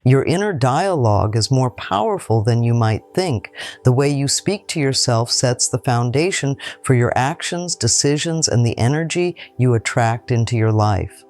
Your inner dialogue is more powerful than you might think. The way you speak to yourself sets the foundation for your actions, decisions, and the energy you attract into your life.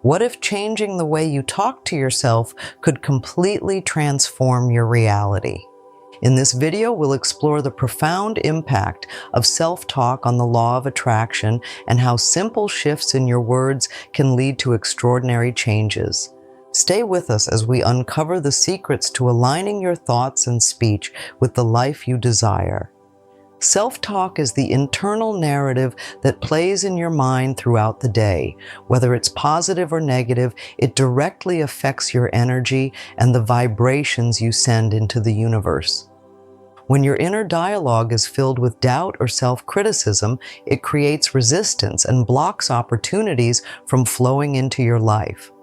What if changing the way you talk to yourself could completely transform your reality? In this video, we'll explore the profound impact of self-talk on the law of attraction and how simple shifts in your words can lead to extraordinary changes. Stay with us as we uncover the secrets to aligning your thoughts and speech with the life you desire. Self-talk is the internal narrative that plays in your mind throughout the day. Whether it's positive or negative, it directly affects your energy and the vibrations you send into the universe. When your inner dialogue is filled with doubt or self-criticism, it creates resistance and blocks opportunities from flowing into your life.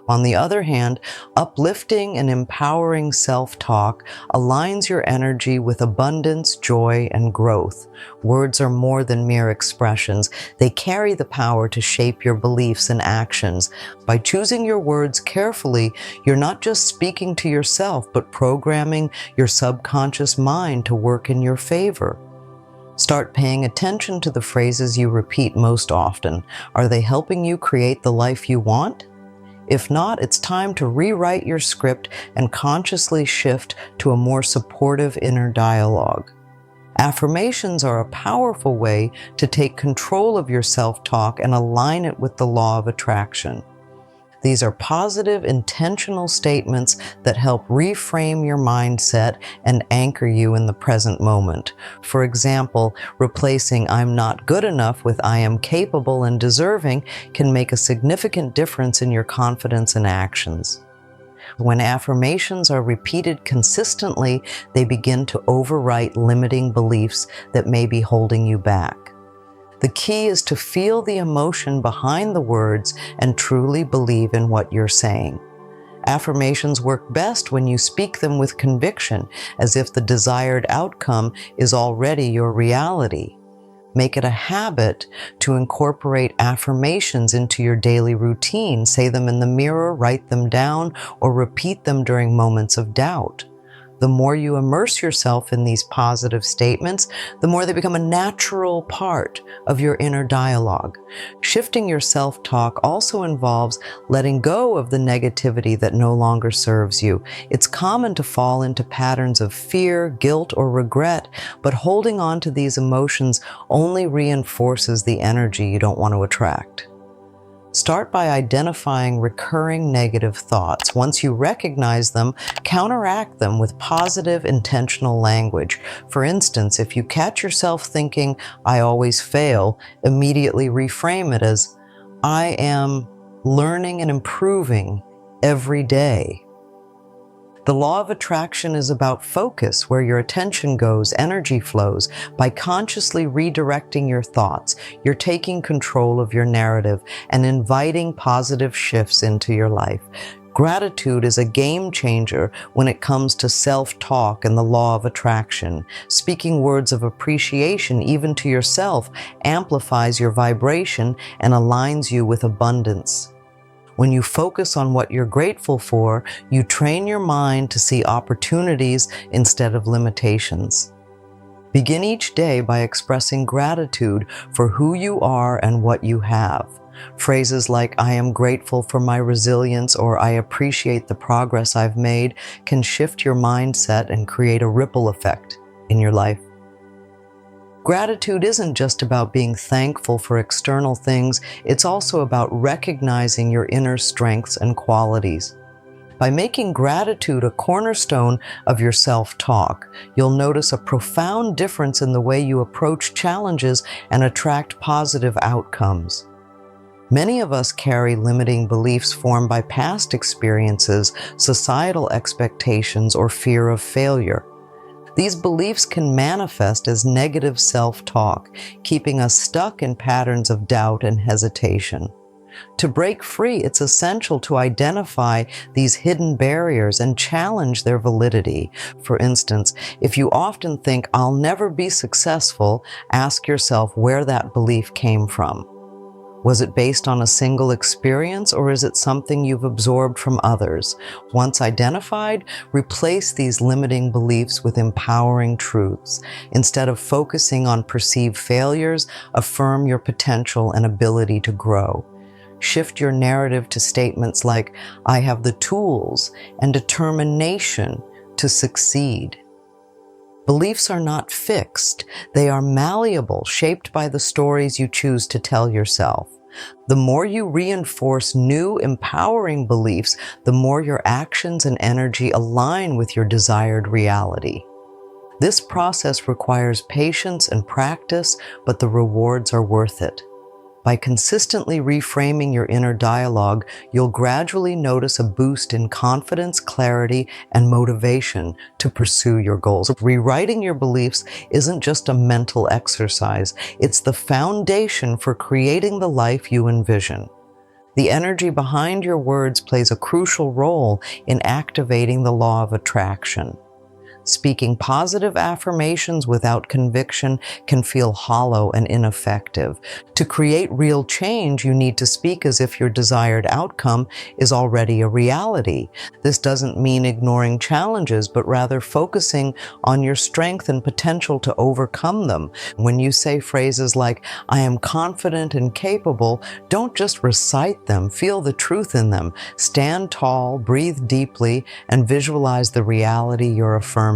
On the other hand, uplifting and empowering self-talk aligns your energy with abundance, joy, and growth. Words are more than mere expressions. They carry the power to shape your beliefs and actions. By choosing your words carefully, you're not just speaking to yourself, but programming your subconscious mind to work in your favor. Start paying attention to the phrases you repeat most often. Are they helping you create the life you want? If not, it's time to rewrite your script and consciously shift to a more supportive inner dialogue. Affirmations are a powerful way to take control of your self-talk and align it with the law of attraction. These are positive, intentional statements that help reframe your mindset and anchor you in the present moment. For example, replacing "I'm not good enough" with "I am capable and deserving" can make a significant difference in your confidence and actions. When affirmations are repeated consistently, they begin to overwrite limiting beliefs that may be holding you back. The key is to feel the emotion behind the words and truly believe in what you're saying. Affirmations work best when you speak them with conviction, as if the desired outcome is already your reality. Make it a habit to incorporate affirmations into your daily routine. Say them in the mirror, write them down, or repeat them during moments of doubt. The more you immerse yourself in these positive statements, the more they become a natural part of your inner dialogue. Shifting your self-talk also involves letting go of the negativity that no longer serves you. It's common to fall into patterns of fear, guilt, or regret, but holding on to these emotions only reinforces the energy you don't want to attract. Start by identifying recurring negative thoughts. Once you recognize them, counteract them with positive, intentional language. For instance, if you catch yourself thinking, "I always fail," immediately reframe it as, "I am learning and improving every day." The law of attraction is about focus. Where your attention goes, energy flows. By consciously redirecting your thoughts, you're taking control of your narrative and inviting positive shifts into your life. Gratitude is a game changer when it comes to self-talk and the law of attraction. Speaking words of appreciation, even to yourself, amplifies your vibration and aligns you with abundance. When you focus on what you're grateful for, you train your mind to see opportunities instead of limitations. Begin each day by expressing gratitude for who you are and what you have. Phrases like "I am grateful for my resilience" or "I appreciate the progress I've made" can shift your mindset and create a ripple effect in your life. Gratitude isn't just about being thankful for external things, it's also about recognizing your inner strengths and qualities. By making gratitude a cornerstone of your self-talk, you'll notice a profound difference in the way you approach challenges and attract positive outcomes. Many of us carry limiting beliefs formed by past experiences, societal expectations, or fear of failure. These beliefs can manifest as negative self-talk, keeping us stuck in patterns of doubt and hesitation. To break free, it's essential to identify these hidden barriers and challenge their validity. For instance, if you often think, "I'll never be successful," ask yourself where that belief came from. Was it based on a single experience, or is it something you've absorbed from others? Once identified, replace these limiting beliefs with empowering truths. Instead of focusing on perceived failures, affirm your potential and ability to grow. Shift your narrative to statements like, I have the tools and determination to succeed. Beliefs are not fixed. They are malleable, shaped by the stories you choose to tell yourself. The more you reinforce new, empowering beliefs, the more your actions and energy align with your desired reality. This process requires patience and practice, but the rewards are worth it. By consistently reframing your inner dialogue, you'll gradually notice a boost in confidence, clarity, and motivation to pursue your goals. Rewriting your beliefs isn't just a mental exercise, it's the foundation for creating the life you envision. The energy behind your words plays a crucial role in activating the law of attraction. Speaking positive affirmations without conviction can feel hollow and ineffective. To create real change, you need to speak as if your desired outcome is already a reality. This doesn't mean ignoring challenges, but rather focusing on your strength and potential to overcome them. When you say phrases like, I am confident and capable, don't just recite them, feel the truth in them. Stand tall, breathe deeply, and visualize the reality you're affirming.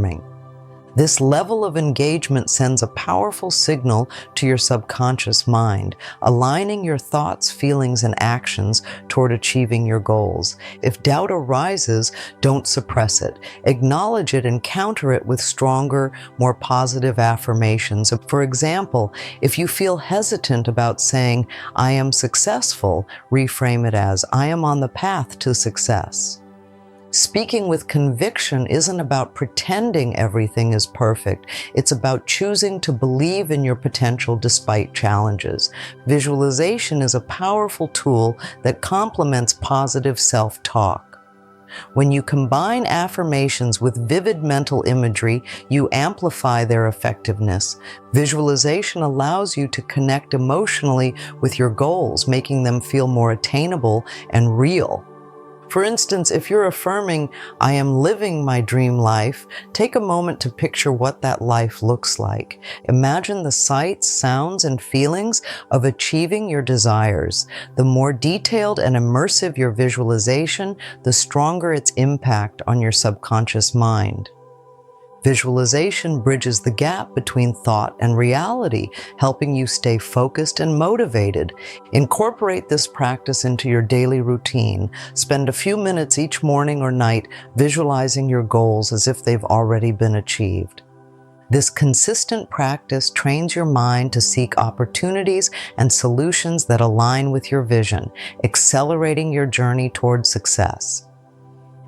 This level of engagement sends a powerful signal to your subconscious mind, aligning your thoughts, feelings, and actions toward achieving your goals. If doubt arises, don't suppress it. Acknowledge it and counter it with stronger, more positive affirmations. For example, if you feel hesitant about saying, I am successful, reframe it as, I am on the path to success. Speaking with conviction isn't about pretending everything is perfect. It's about choosing to believe in your potential despite challenges. Visualization is a powerful tool that complements positive self-talk. When you combine affirmations with vivid mental imagery, you amplify their effectiveness. Visualization allows you to connect emotionally with your goals, making them feel more attainable and real. For instance, if you're affirming, I am living my dream life, take a moment to picture what that life looks like. Imagine the sights, sounds, and feelings of achieving your desires. The more detailed and immersive your visualization, the stronger its impact on your subconscious mind. Visualization bridges the gap between thought and reality, helping you stay focused and motivated. Incorporate this practice into your daily routine. Spend a few minutes each morning or night visualizing your goals as if they've already been achieved. This consistent practice trains your mind to seek opportunities and solutions that align with your vision, accelerating your journey toward success.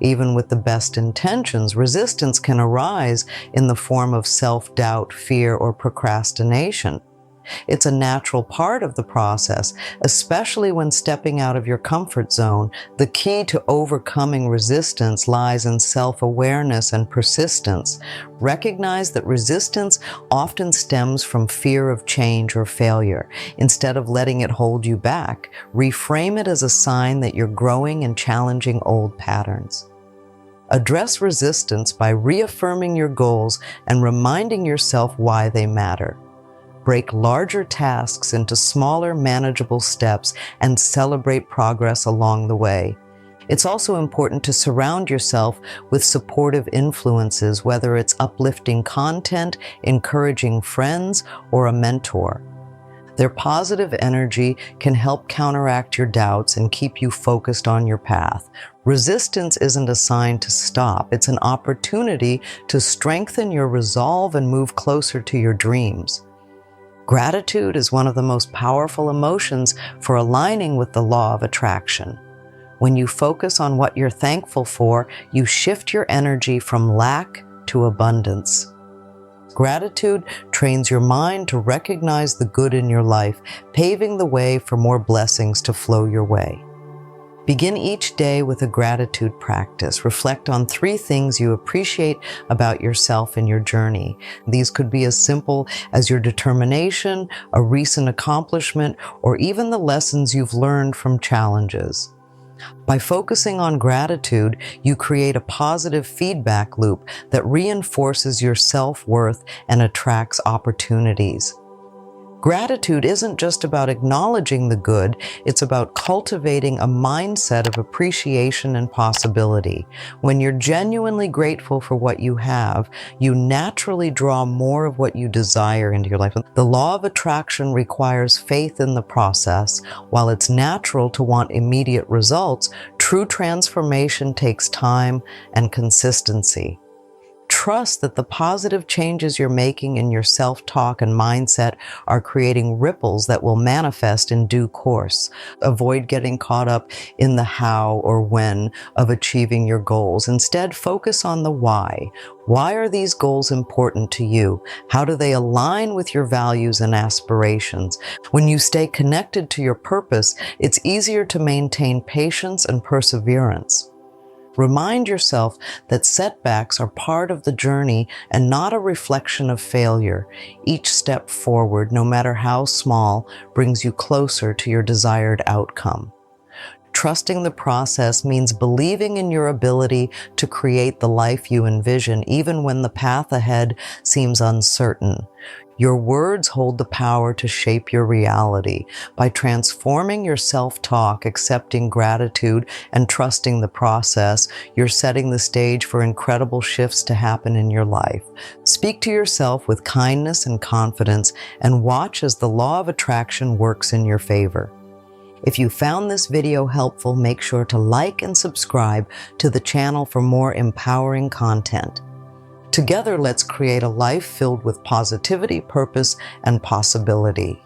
Even with the best intentions, resistance can arise in the form of self-doubt, fear, or procrastination. It's a natural part of the process, especially when stepping out of your comfort zone. The key to overcoming resistance lies in self-awareness and persistence. Recognize that resistance often stems from fear of change or failure. Instead of letting it hold you back, reframe it as a sign that you're growing and challenging old patterns. Address resistance by reaffirming your goals and reminding yourself why they matter. Break larger tasks into smaller, manageable steps and celebrate progress along the way. It's also important to surround yourself with supportive influences, whether it's uplifting content, encouraging friends, or a mentor. Their positive energy can help counteract your doubts and keep you focused on your path. Resistance isn't a sign to stop. It's an opportunity to strengthen your resolve and move closer to your dreams. Gratitude is one of the most powerful emotions for aligning with the law of attraction. When you focus on what you're thankful for, you shift your energy from lack to abundance. Gratitude trains your mind to recognize the good in your life, paving the way for more blessings to flow your way. Begin each day with a gratitude practice. Reflect on 3 things you appreciate about yourself and your journey. These could be as simple as your determination, a recent accomplishment, or even the lessons you've learned from challenges. By focusing on gratitude, you create a positive feedback loop that reinforces your self-worth and attracts opportunities. Gratitude isn't just about acknowledging the good, it's about cultivating a mindset of appreciation and possibility. When you're genuinely grateful for what you have, you naturally draw more of what you desire into your life. The law of attraction requires faith in the process. While it's natural to want immediate results, true transformation takes time and consistency. Trust that the positive changes you're making in your self-talk and mindset are creating ripples that will manifest in due course. Avoid getting caught up in the how or when of achieving your goals. Instead, focus on the why. Why are these goals important to you? How do they align with your values and aspirations? When you stay connected to your purpose, it's easier to maintain patience and perseverance. Remind yourself that setbacks are part of the journey and not a reflection of failure. Each step forward, no matter how small, brings you closer to your desired outcome. Trusting the process means believing in your ability to create the life you envision, even when the path ahead seems uncertain. Your words hold the power to shape your reality. By transforming your self-talk, accepting gratitude, and trusting the process, you're setting the stage for incredible shifts to happen in your life. Speak to yourself with kindness and confidence, and watch as the law of attraction works in your favor. If you found this video helpful, make sure to like and subscribe to the channel for more empowering content. Together, let's create a life filled with positivity, purpose, and possibility.